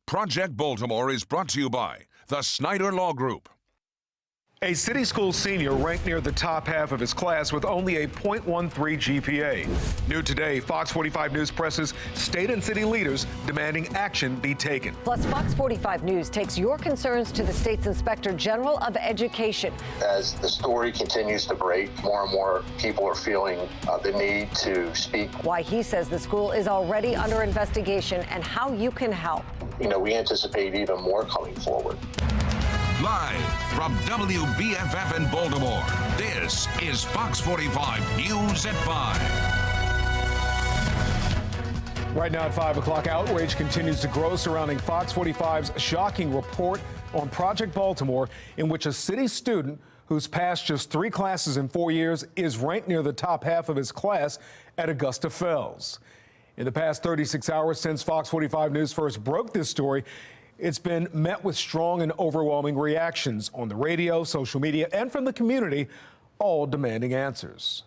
Project Baltimore is brought to you by the Snyder Law Group. A city school senior ranked near the top half of his class with only a .13 GPA. New today, Fox 45 News presses state and city leaders demanding action be taken. Plus, Fox 45 News takes your concerns to the state's Inspector General of Education. As the story continues to break, more and more people are feeling the need to speak. Why he says the school is already under investigation and how you can help. You know, we anticipate even more coming forward. Live from WBFF in Baltimore, this is Fox 45 News at 5. Right now at 5 o'clock, outrage continues to grow surrounding Fox 45's shocking report on Project Baltimore, in which a city student who's passed just 3 classes in 4 years is ranked near the top half of his class at Augusta Fells. In the past 36 hours since Fox 45 News first broke this story, it's been met with strong and overwhelming reactions on the radio, social media, and from the community, all demanding answers.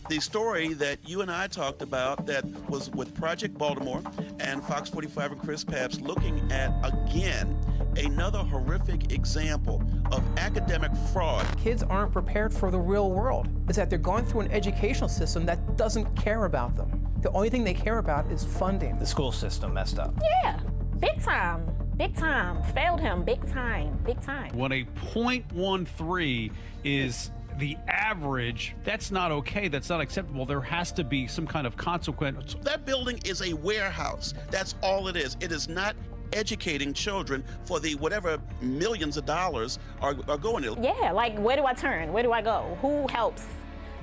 The story that you and I talked about that was with Project Baltimore and Fox 45 and Chris Papps looking at, again, another horrific example of academic fraud. Kids aren't prepared for the real world. It's that they're going through an educational system that doesn't care about them. The only thing they care about is funding. The school system messed up. Yeah, big time, big time. Failed him, big time, big time. When a .13 is the average, that's not okay. That's not acceptable. There has to be some kind of consequence. That building is a warehouse. That's all it is. It is not educating children for the whatever millions of dollars are going to. Yeah, like where do I turn? Where do I go? Who helps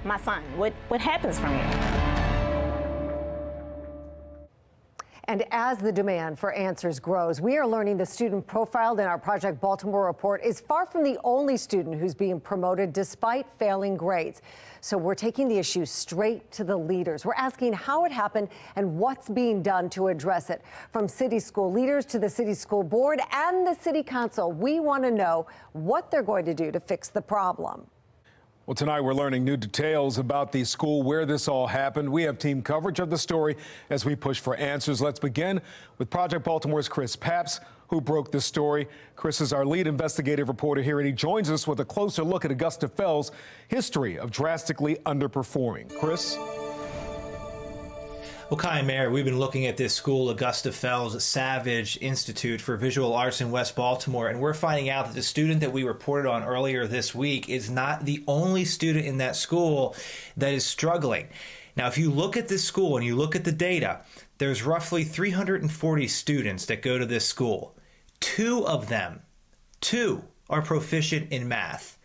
my son? What happens from here? And as the demand for answers grows, we are learning the student profiled in our Project Baltimore report is far from the only student who's being promoted despite failing grades. So we're taking the issue straight to the leaders. We're asking how it happened and what's being done to address it. From city school leaders to the city school board and the city council, we want to know what they're going to do to fix the problem. Well, tonight we're learning new details about the school where this all happened. We have team coverage of the story as we push for answers. Let's begin with Project Baltimore's Chris Papps, who broke this story. Chris is our lead investigative reporter here, and he joins us with a closer look at Augusta Fells' history of drastically underperforming. Chris? Well, Kai and Mayor, we've been looking at this school, Augusta Fells Savage Institute for Visual Arts in West Baltimore, and we're finding out that the student that we reported on earlier this week is not the only student in that school that is struggling. Now, if you look at this school and you look at the data, there's roughly 340 students that go to this school. 2 of them, 2 are proficient in math.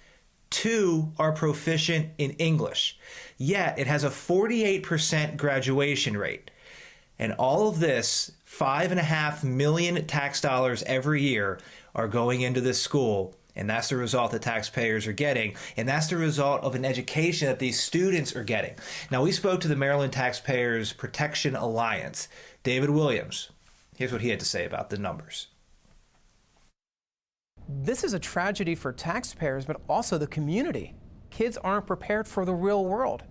2 are proficient in English, yet it has a 48% graduation rate. And all of this, $5.5 million tax dollars every year are going into this school, and that's the result that taxpayers are getting, and that's the result of an education that these students are getting. Now, we spoke to the Maryland Taxpayers Protection Alliance, David Williams. Here's what he had to say about the numbers. This is a tragedy for taxpayers, but also the community. Kids aren't prepared for the real world.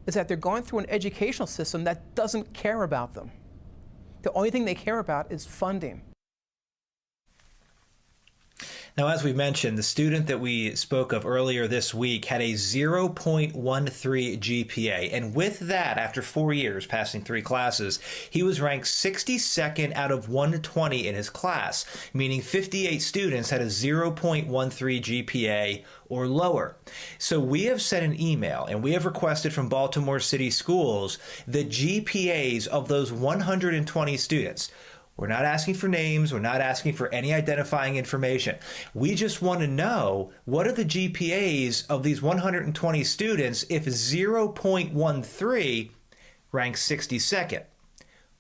It's that they're going through an educational system that doesn't care about them. The only thing they care about is funding. Now, as we mentioned, the student that we spoke of earlier this week had a 0.13 GPA. And with that, after 4 years, passing 3 classes, he was ranked 62nd out of 120 in his class, meaning 58 students had a 0.13 GPA or lower. So we have sent an email and we have requested from Baltimore City Schools the GPAs of those 120 students. We're not asking for names. We're not asking for any identifying information. We just want to know, what are the GPAs of these 120 students if 0.13 ranks 62nd?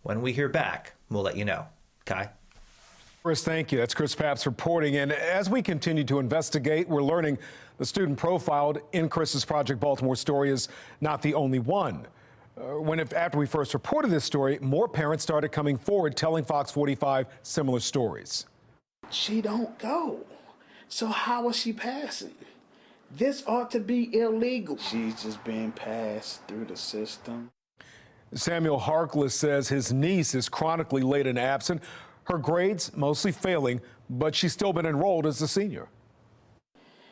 When we hear back, we'll let you know. Kai? Chris, thank you. That's Chris Papps reporting. And as we continue to investigate, we're learning the student profiled in Chris's Project Baltimore story is not the only one. After we first reported this story, more parents started coming forward telling Fox 45 similar stories. She don't go. So how is she passing? This ought to be illegal. She's just being passed through the system. Samuel Harkless says his niece is chronically late and absent. Her grades mostly failing, but she's still been enrolled as a senior.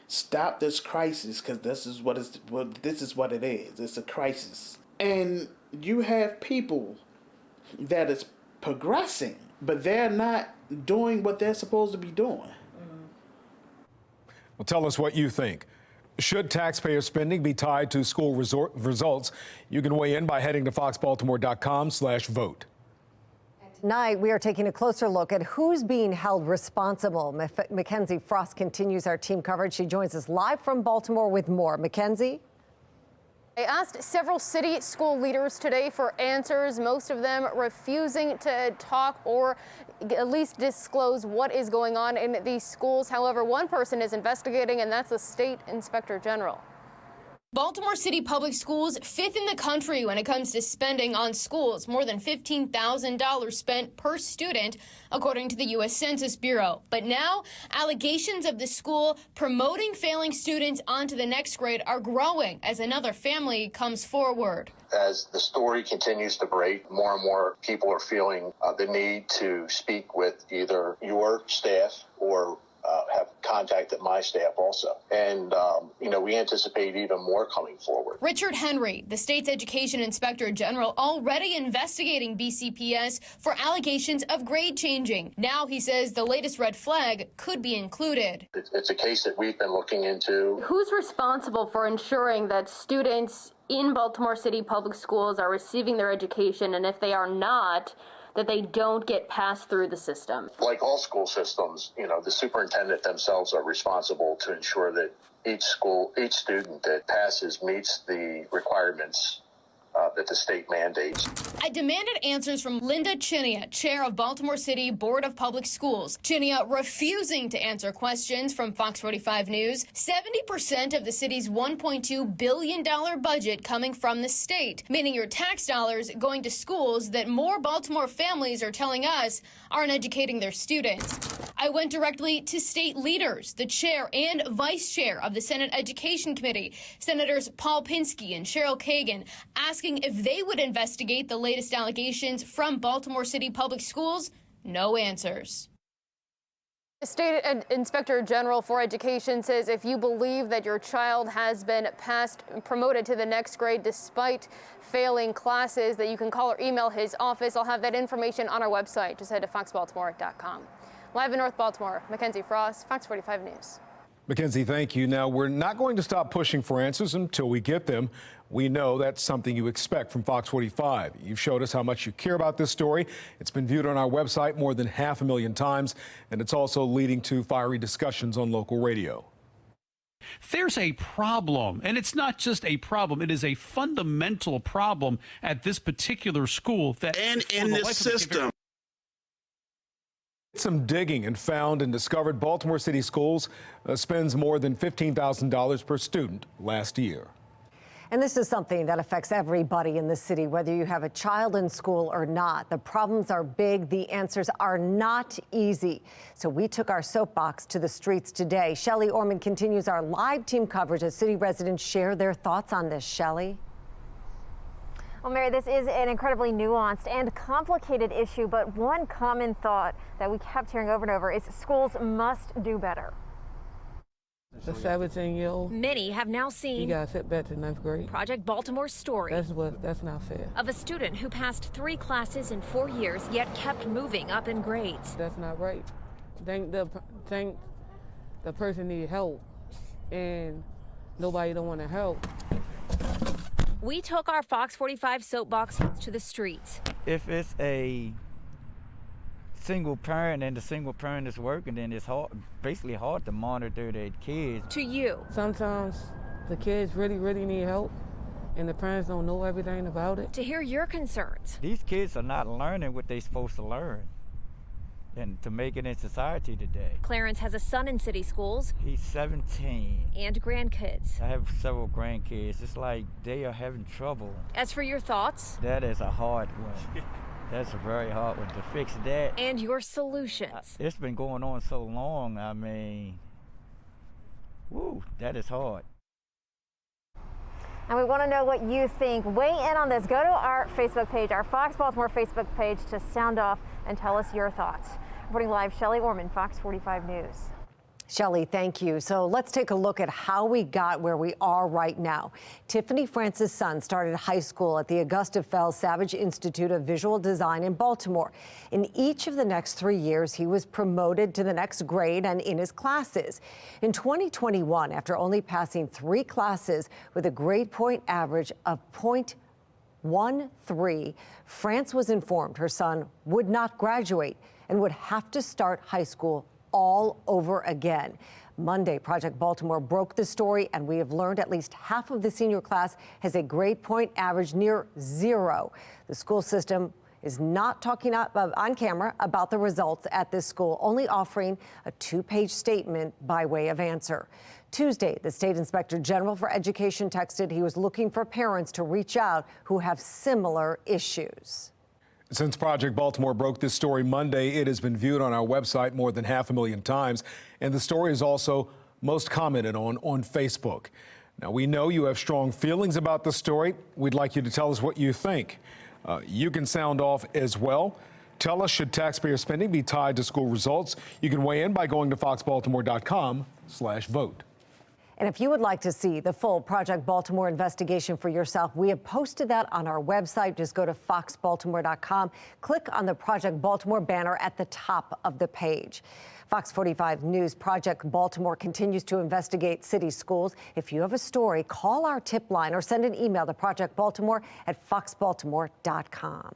Stop this crisis, because this is what it is. It's a crisis. And you have people that is progressing, but they're not doing what they're supposed to be doing. Well, tell us what you think. Should taxpayer spending be tied to school results? You can weigh in by heading to foxbaltimore.com/vote. Tonight, we are taking a closer look at who's being held responsible. Mackenzie Frost continues our team coverage. She joins us live from Baltimore with more. Mackenzie? I asked several city school leaders today for answers, most of them refusing to talk or at least disclose what is going on in these schools. However, one person is investigating, and that's the state inspector general. Baltimore City Public Schools, 5th in the country when it comes to spending on schools, more than $15,000 spent per student, according to the U.S. Census Bureau. But now, allegations of the school promoting failing students onto the next grade are growing as another family comes forward. As the story continues to break, more and more people are feeling the need to speak with either your staff or have contacted my staff also. And, we anticipate even more coming forward. Richard Henry, the state's education inspector general, already investigating BCPS for allegations of grade changing. Now he says the latest red flag could be included. It's a case that we've been looking into. Who's responsible for ensuring that students in Baltimore City Public Schools are receiving their education, and if they are not, that they don't get passed through the system? Like all school systems, the superintendent themselves are responsible to ensure that each student that passes meets the requirements that the state mandates. I demanded answers from Linda Chinia, chair of Baltimore City Board of Public Schools. Chinia refusing to answer questions from Fox 45 News. 70% of the city's $1.2 billion budget coming from the state, meaning your tax dollars going to schools that more Baltimore families are telling us aren't educating their students. I went directly to state leaders, the chair and vice chair of the Senate Education Committee, Senators Paul Pinsky and Cheryl Kagan, asking if they would investigate the latest allegations from Baltimore City Public Schools. No answers. The state inspector general for education says if you believe that your child has been promoted to the next grade despite failing classes, that you can call or email his office. I'll have that information on our website. Just head to foxbaltimore.com. Live in North Baltimore, Mackenzie Frost, Fox 45 News. Mackenzie, thank you. Now, we're not going to stop pushing for answers until we get them. We know that's something you expect from Fox 45. You've showed us how much you care about this story. It's been viewed on our website more than 500,000 times, and it's also leading to fiery discussions on local radio. There's a problem, and it's not just a problem. It is a fundamental problem at this particular school that and in this system. Some digging and found and discovered Baltimore City Schools spends more than $15,000 per student last year. And this is something that affects everybody in the city, whether you have a child in school or not. The problems are big. The answers are not easy. So we took our soapbox to the streets today. Shelley Orman continues our live team coverage as city residents share their thoughts on this. Shelley? Well, Mary, this is an incredibly nuanced and complicated issue, but one common thought that we kept hearing over and over is schools must do better. The 17-year-old. Many have now He seen got sent back to 9th grade. Project Baltimore's story That's not fair. of a student who passed 3 classes in 4 years, yet kept moving up in grades. That's not right. Think the person need help, and nobody don't want to help. We took our Fox 45 soapbox to the streets. If it's a single parent and the single parent is working, then it's basically hard to monitor their kids. To you. Sometimes the kids really need help, and the parents don't know everything about it. To hear your concerns. These kids are not learning what they're supposed to learn and to make it in society today. Clarence has a son in city schools. He's 17. And grandkids. I have several grandkids. It's like they are having trouble. As for your thoughts. That is a hard one. That's a very hard one to fix that. And your solutions. It's been going on so long, I mean, that is hard. And we want to know what you think. Weigh in on this. Go to our Facebook page, our Fox Baltimore Facebook page, to sound off and tell us your thoughts. Reporting live, Shelley Orman, Fox 45 News. Shelley, thank you. So let's take a look at how we got where we are right now. Tiffany France's son started high school at the Augusta Fells Savage Institute of Visual Design in Baltimore. In each of the next 3 years, he was promoted to the next grade and in his classes. In 2021, after only passing 3 classes with a grade point average of .13, France was informed her son would not graduate and would have to start high school all over again. Monday, Project Baltimore broke the story, and we have learned at least half of the senior class has a grade point average near 0. The school system is not talking on camera about the results at this school, only offering a 2-page statement by way of answer. Tuesday, the State Inspector General for Education texted he was looking for parents to reach out who have similar issues. Since Project Baltimore broke this story Monday, it has been viewed on our website more than 500,000 times, and the story is also most commented on Facebook. Now, we know you have strong feelings about the story. We'd like you to tell us what you think. You can sound off as well. Tell us, should taxpayer spending be tied to school results? You can weigh in by going to foxbaltimore.com/vote. And if you would like to see the full Project Baltimore investigation for yourself, we have posted that on our website. Just go to foxbaltimore.com. Click on the Project Baltimore banner at the top of the page. Fox 45 News Project Baltimore continues to investigate city schools. If you have a story, call our tip line or send an email to projectbaltimore@foxbaltimore.com.